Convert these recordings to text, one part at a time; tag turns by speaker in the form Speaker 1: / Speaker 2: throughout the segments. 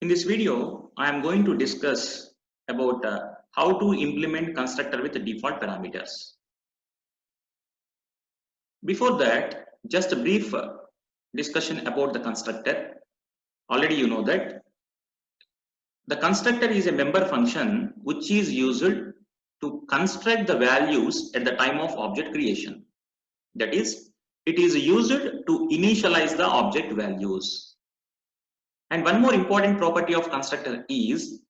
Speaker 1: In this video, I am going to discuss about how to implement constructor with default parameters. Before that, just a brief discussion about the constructor. Already you know that the constructor is a member function which is used to construct the values at the time of object creation. That is, it is used to initialize the object values. And one more important property of constructor is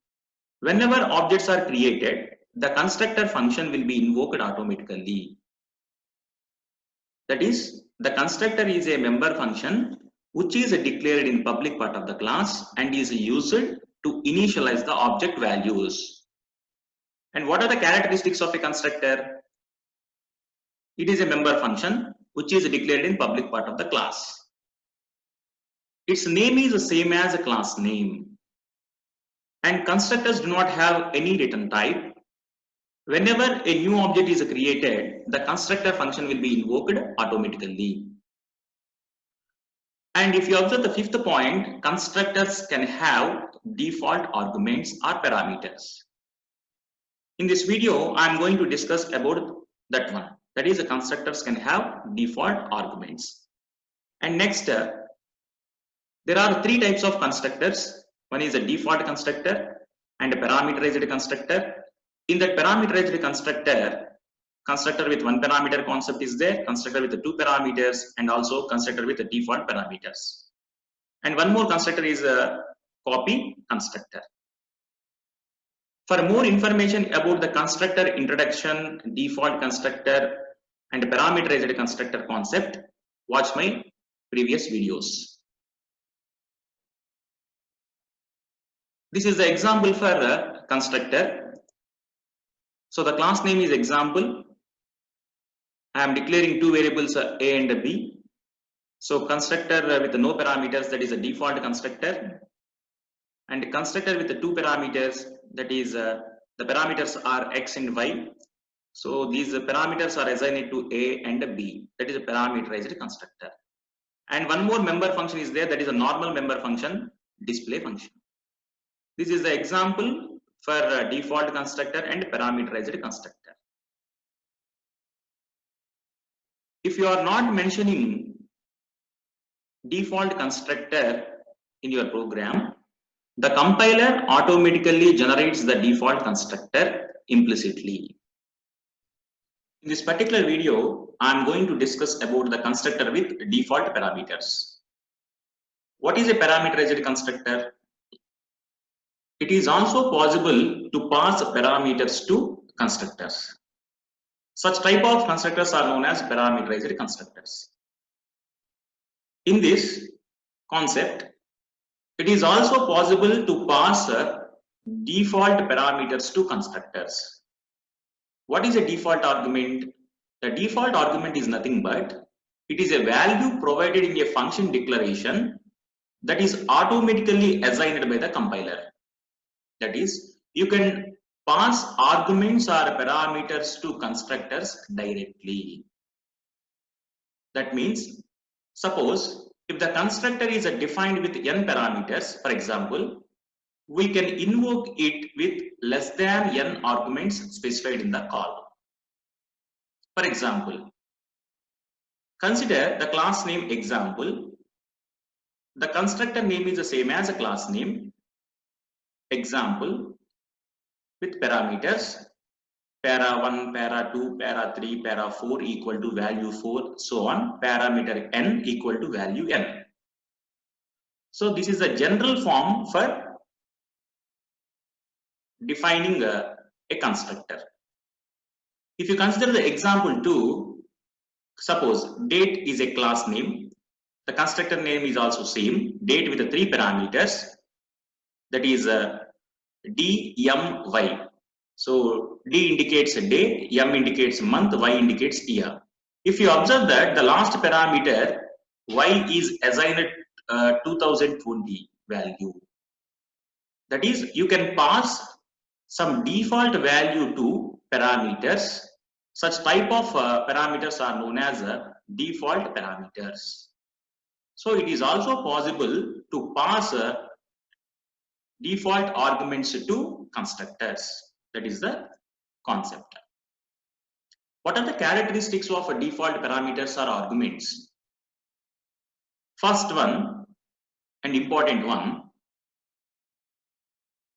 Speaker 1: whenever objects are created, the constructor function will be invoked automatically. That is, the constructor is a member function which is declared in public part of the class and is used to initialize the object values. And what are the characteristics of a constructor? It is a member function which is declared in public part of the class. Its name is the same as a class name. And constructors do not have any return type. Whenever a new object is created, the constructor function will be invoked automatically. And if you observe the fifth point, constructors can have default arguments or parameters. In this video, I am going to discuss about that one. That is, the constructors can have default arguments. And next, there are three types of constructors. One is a default constructor and a parameterized constructor. In that parameterized constructor with one parameter concept is there, constructor with the two parameters, and also constructor with the default parameters. And one more constructor is a copy constructor. For more information about the constructor introduction, default constructor, and parameterized constructor concept, watch my previous videos. This is the example for the constructor. So the class name is example. I am declaring two variables A and B. So constructor with no parameters, that is a default constructor, and constructor with the two parameters, that is the parameters are X and Y. So these parameters are assigned to A and B. That is a parameterized constructor. And one more member function is there, that is a normal member function, display function. This is the example for default constructor and parameterized constructor. If you are not mentioning default constructor in your program, the compiler automatically generates the default constructor implicitly. In this particular video, I am going to discuss about the constructor with default parameters. What is a parameterized constructor? It is also possible to pass parameters to constructors. Such type of constructors are known as parameterized constructors. In this concept, it is also possible to pass default parameters to constructors. What is a default argument? The default argument is nothing but it is a value provided in a function declaration that is automatically assigned by the compiler. That is, you can pass arguments or parameters to constructors directly. That means, suppose if the constructor is defined with n parameters, for example, we can invoke it with less than n arguments specified in the call. For example, consider the class name example. The constructor name is the same as a class name example with parameters para 1, para 2, para 3, para 4 equal to value 4, so on, parameter n equal to value n. So this is a general form for defining a constructor. If you consider the example 2, suppose date is a class name, the constructor name is also same, date with the three parameters, that is d, m, y. So D indicates a day, M indicates month, Y indicates year. If you observe that the last parameter Y is assigned 2020 value. That is, you can pass some default value to parameters. Such type of parameters are known as default parameters. So it is also possible to pass default arguments to constructors. That is the concept. What are the characteristics of a default parameters or arguments? First one, and important one,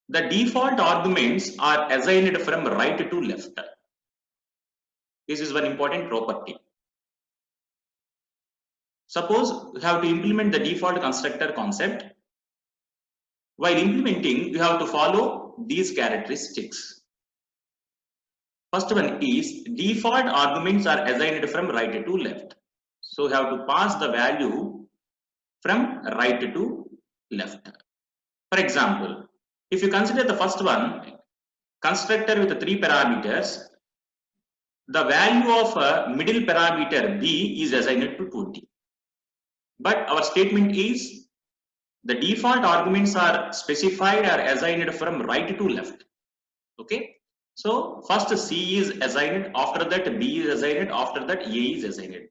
Speaker 1: the default arguments are assigned from right to left. This is one important property. Suppose you have to implement the default constructor concept. While implementing, you have to follow these characteristics. First one is default arguments are assigned from right to left. So you have to pass the value from right to left. For example, if you consider the first one, constructor with 3 parameters, the value of a middle parameter b is assigned to 20. But our statement is the default arguments are specified or assigned from right to left. Okay. So first C is assigned, after that B is assigned, after that A is assigned.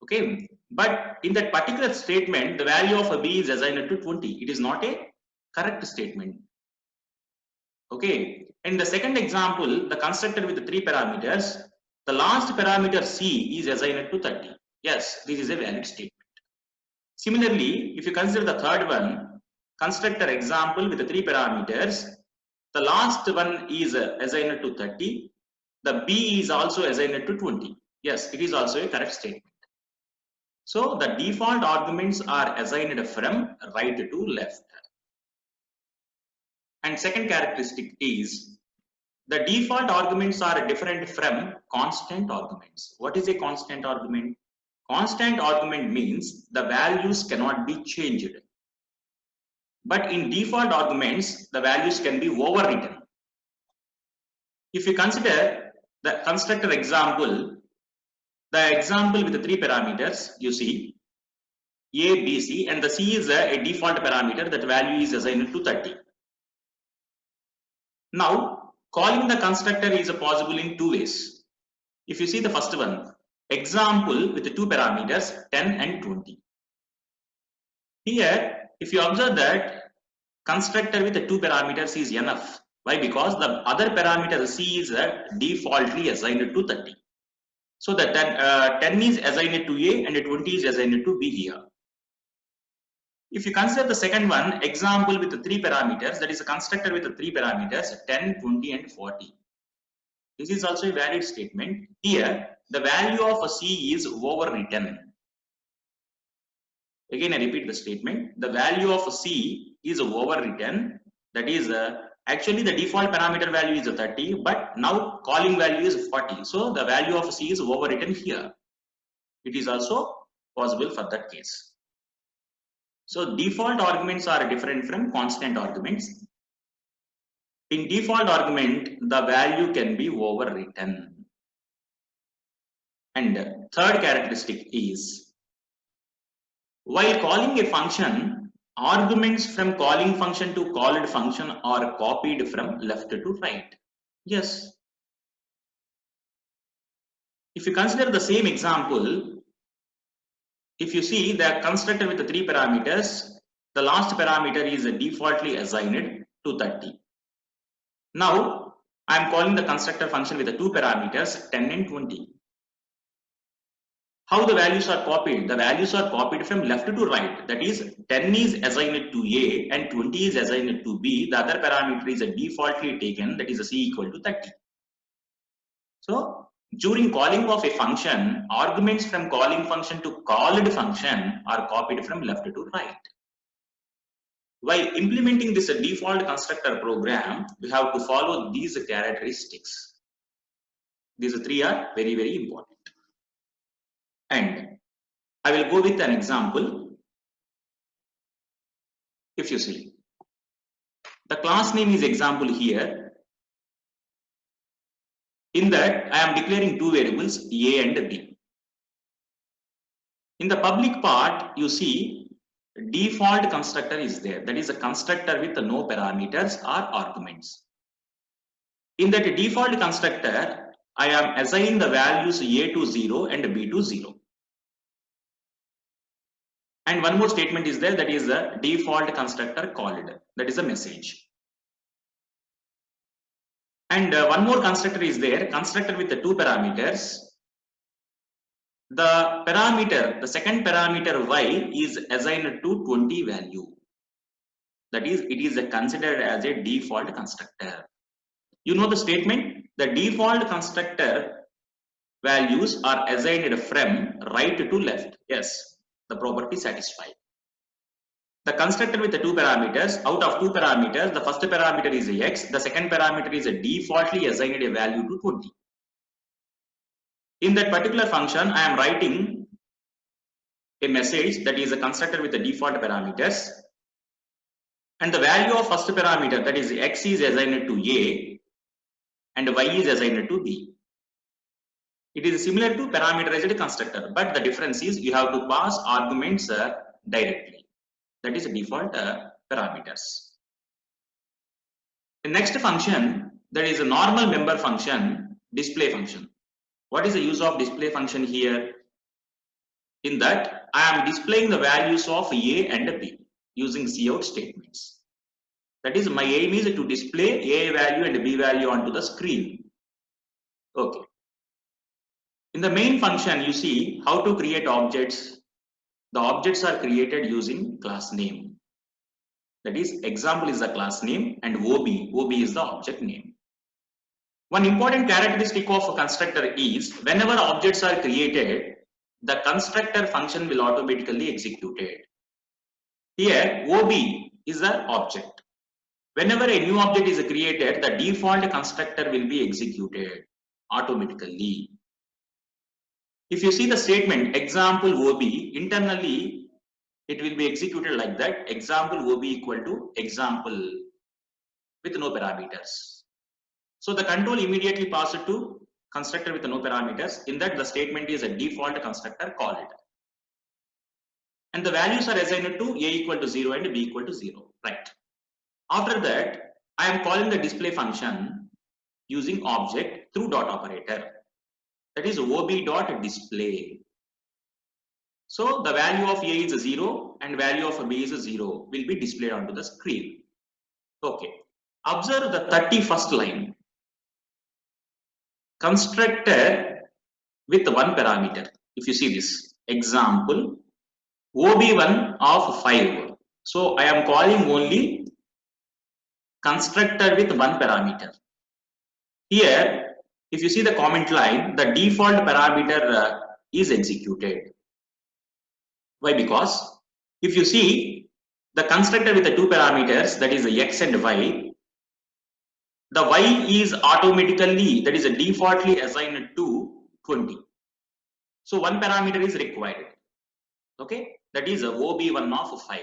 Speaker 1: Okay. But in that particular statement, the value of a B is assigned to 20. It is not a correct statement. Okay. In the second example, the constructor with the 3 parameters, the last parameter C is assigned to 30. Yes, this is a valid statement. Similarly, if you consider the third one, constructor example with the 3 parameters, the last one is assigned to 30, the B is also assigned to 20. Yes, it is also a correct statement. So the default arguments are assigned from right to left. And second characteristic is the default arguments are different from constant arguments. What is a constant argument? Constant argument means the values cannot be changed. But in default arguments, the values can be overwritten. If you consider the constructor example, the example with the 3 parameters, you see A, B, C, and the C is a default parameter, that value is assigned to 30. Now, calling the constructor is possible in 2 ways. If you see the first one, example with the 2 parameters 10 and 20. Here, if you observe that constructor with the 2 parameters is enough. Why? Because the other parameter C is defaultly assigned to 30. So that 10 is assigned to A and 20 is assigned to B here. If you consider the second one, example with the 3 parameters, that is a constructor with the 3 parameters 10, 20 and 40. This is also a valid statement. Here, the value of a C is overwritten. Again, I repeat the statement. The value of a C is overwritten. That is, actually the default parameter value is 30, but now calling value is 40. So the value of C is overwritten here. It is also possible for that case. So default arguments are different from constant arguments. In default argument, the value can be overwritten. And third characteristic is, while calling a function, arguments from calling function to called function are copied from left to right. Yes. If you consider the same example, if you see the constructor with the 3 parameters, the last parameter is defaultly assigned to 30. Now, I am calling the constructor function with the 2 parameters 10 and 20. How the values are copied? The values are copied from left to right. That is, 10 is assigned to A and 20 is assigned to B. The other parameter is defaultly taken, that is C equal to 30. So, during calling of a function, arguments from calling function to called function are copied from left to right. While implementing this default constructor program, we have to follow these characteristics. These 3 are very, very important. And I will go with an example. If you see, the class name is example here. In that, I am declaring 2 variables A and B. In the public part, you see default constructor is there. That is a constructor with no parameters or arguments. In that default constructor, I am assigning the values A to 0 and B to 0. And one more statement is there, that is the default constructor called. That is a message. And one more constructor is there, constructor with the two parameters. The parameter, the second parameter y is assigned to 20 value. That is, it is considered as a default constructor. You know the statement, the default constructor values are assigned from right to left. Yes, the property satisfied. The constructor with the two parameters, out of two parameters, the first parameter is a x, the second parameter is a defaultly assigned a value to 20. In that particular function, I am writing a message that is a constructor with the default parameters, and the value of first parameter, that is x, is assigned to a and y is assigned to b. It is similar to parameterized constructor, but the difference is you have to pass arguments directly. That is default parameters. The next function, that is a normal member function, display function. What is the use of display function here? In that, I am displaying the values of a and b using cout statements. That is, my aim is to display a value and b value onto the screen. Okay. In the main function, you see how to create objects. The objects are created using class name. That is, example is the class name and OB is the object name. One important characteristic of a constructor is whenever objects are created, the constructor function will automatically executed. Here, OB is the object. Whenever a new object is created, the default constructor will be executed automatically. If you see the statement example OB, internally it will be executed like that, example OB equal to example with no parameters. So the control immediately passes to constructor with no parameters. In that, the statement is a default constructor called. And the values are assigned to a equal to 0 and b equal to 0. Right. After that, I am calling the display function using object through dot operator. That is ob.display. So the value of a is 0 and value of b is 0 will be displayed onto the screen. Okay. Observe the 31st line. Constructor with one parameter. If you see this example, ob1 of 5. So I am calling only constructor with one parameter. Here, if you see the comment line, the default parameter is executed. Why? Because if you see the constructor with the two parameters, that is the x and y, the y is automatically, that is a defaultly assigned to 20. So one parameter is required. Okay, that is a ob1 of 5.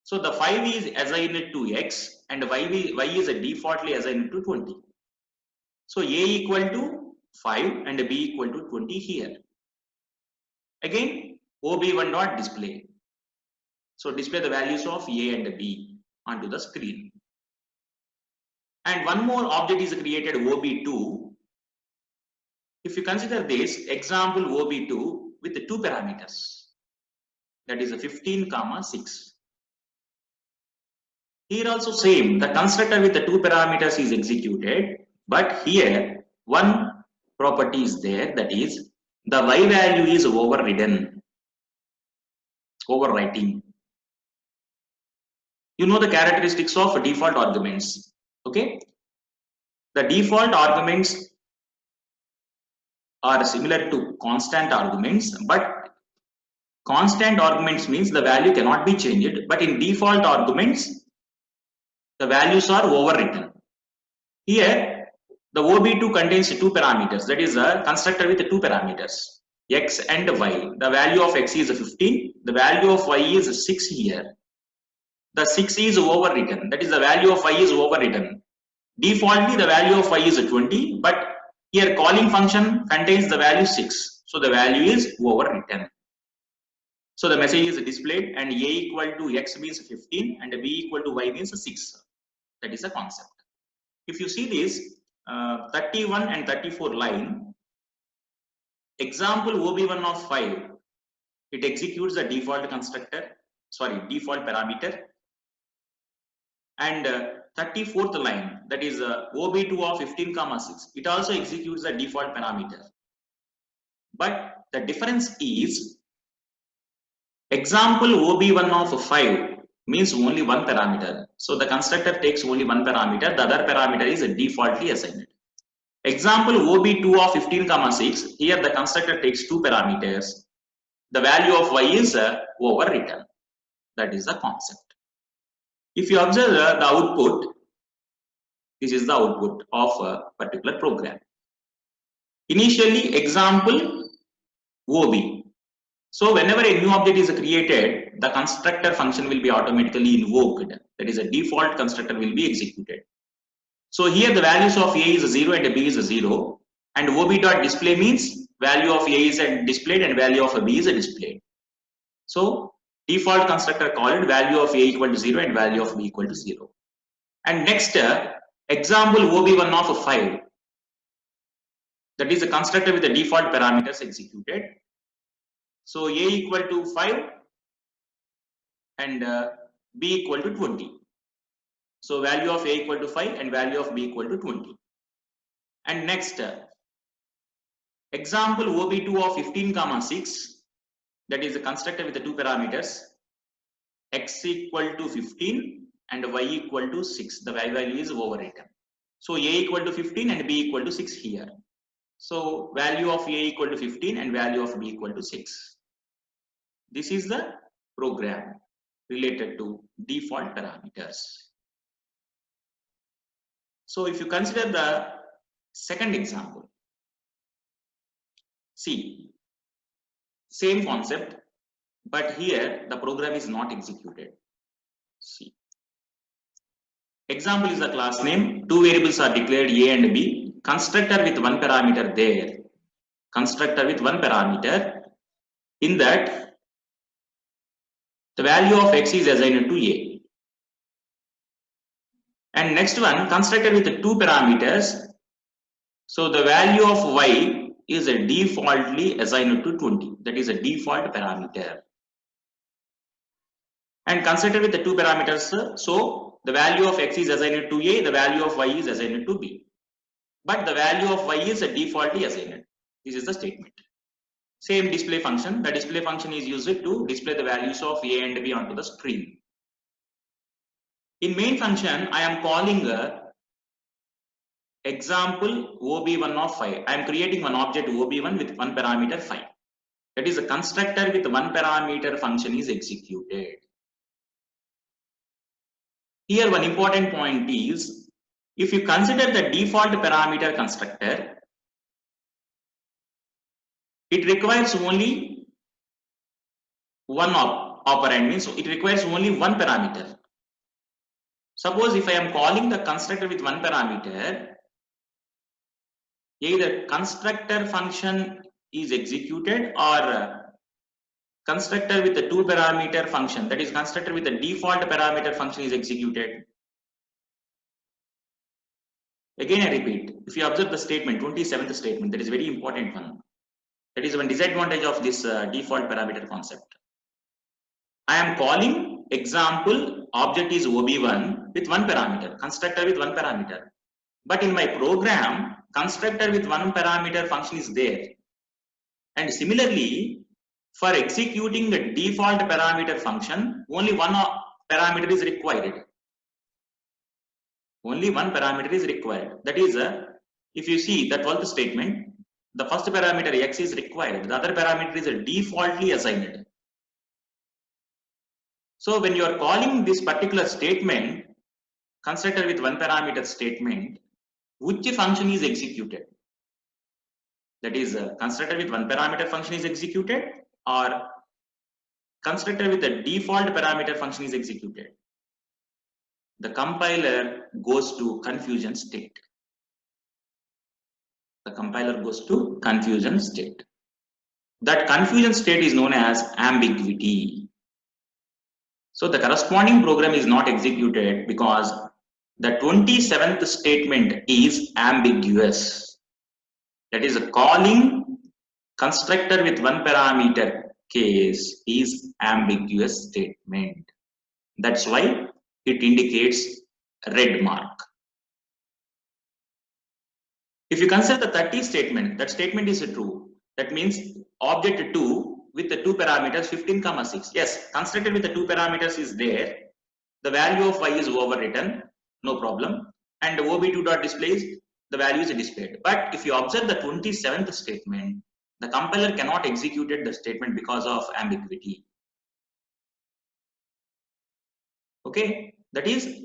Speaker 1: So the 5 is assigned to x and y is a defaultly assigned to 20. So a equal to 5 and b equal to 20 here. Again, ob1 dot display. So display the values of a and b onto the screen. And one more object is created, ob2. If you consider this example ob2 with the two parameters, that is a 15, 6. Here also same, the constructor with the two parameters is executed, but here one property is there, that is the y value is overridden, overwriting. You know the characteristics of default arguments. Okay, the default arguments are similar to constant arguments, but constant arguments means the value cannot be changed, but in default arguments the values are overwritten. Here the ob2 contains two parameters, that is a constructor with two parameters, x and y. The value of x is 15, the value of y is 6 here. The 6 is overwritten, that is the value of y is overwritten. Defaultly the value of y is 20, but here calling function contains the value 6, so the value is overwritten. So the message is displayed and a equal to x means 15 and b equal to y means 6. That is a concept. If you see this 31 and 34 line, example ob1 of 5, it executes the default default parameter. And 34th line, that is OB2 of 15,6, it also executes the default parameter. But the difference is, example OB1 of 5 means only one parameter. So the constructor takes only one parameter, the other parameter is defaultly assigned. Example OB2 of 15,6, here the constructor takes two parameters. The value of y is overwritten. That is the concept. If you observe the output, this is the output of a particular program. Initially, example OB. So whenever a new object is created, the constructor function will be automatically invoked. That is, a default constructor will be executed. So here the values of A is 0 and B is 0, and OB.display means value of A is displayed and value of B is displayed. So default constructor called value of A equal to 0 and value of B equal to 0. And next example OB1 of 5, that is a constructor with the default parameters executed. So A equal to 5 and B equal to 20. So value of A equal to 5 and value of B equal to 20. And next example OB2 of 15,6, that is a constructor with the two parameters, x equal to 15 and y equal to 6. The value is overwritten. So A equal to 15 and B equal to 6 here. So value of A equal to 15 and value of B equal to 6. This is the program related to default parameters. So if you consider the second example, see, same concept, but here the program is not executed. See, example is the class name, two variables are declared A and B, constructor with one parameter there, constructor with one parameter, in that the value of x is assigned to A. And next one, constructor with the two parameters, so the value of y is defaultly assigned to 20, that is a default parameter. And constructor with the two parameters, so the value of x is assigned to A, the value of y is assigned to B. But the value of y is defaultly assigned. This is the statement. Same display function. The display function is used to display the values of A and B onto the screen. In main function, I am calling example OB1 of 5. I am creating one object OB1 with one parameter 5. That is, a constructor with one parameter function is executed. Here one important point is, if you consider the default parameter constructor, it requires only one operand, means it requires only one parameter. Suppose if I am calling the constructor with one parameter, either constructor function is executed or constructor with the two parameter function, that is constructor with the default parameter function is executed. Again I repeat, if you observe the statement, 27th statement, that is very important one. That is one disadvantage of this default parameter concept. I am calling example object is OB1 with one parameter, constructor with one parameter. But in my program, constructor with one parameter function is there. And similarly, for executing the default parameter function, only one parameter is required. Only one parameter is required. That is, if you see the 12th statement, the first parameter x is required. The other parameter is defaultly assigned. So when you are calling this particular statement, constructor with one parameter statement, which function is executed? That is, constructor with one parameter function is executed or constructor with the default parameter function is executed? The compiler goes to confusion state. The compiler goes to confusion state. That confusion state is known as ambiguity. So the corresponding program is not executed because the 27th statement is ambiguous. That is, calling constructor with one parameter case is ambiguous statement. That's why it indicates red mark. If you consider the 30 statement, that statement is true. That means object 2 with the 2 parameters 15, 6. Yes, constructed with the 2 parameters is there. The value of y is overwritten, no problem. And the OB2 dot displays, the value is displayed. But if you observe the 27th statement, the compiler cannot execute the statement because of ambiguity. Okay, that is,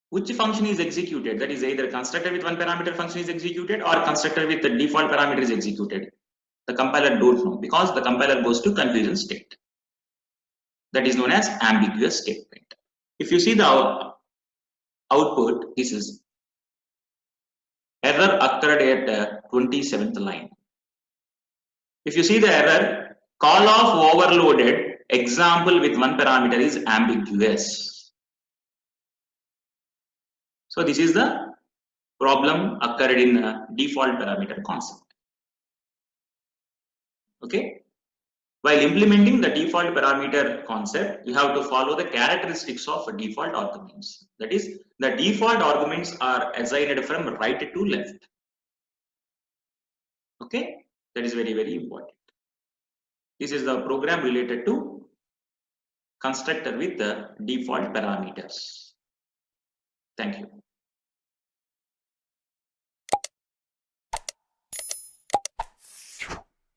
Speaker 1: which function is executed? That is either constructor with one parameter function is executed or constructor with the default parameter is executed. The compiler don't know because the compiler goes to confusion state. That is known as ambiguous statement. If you see the output, this is error occurred at 27th line. If you see the error, call of overloaded example with one parameter is ambiguous. So this is the problem occurred in default parameter concept. Okay. While implementing the default parameter concept, you have to follow the characteristics of default arguments. That is, the default arguments are assigned from right to left. Okay, that is very, very important. This is the program related to constructor with the default parameters. Thank you.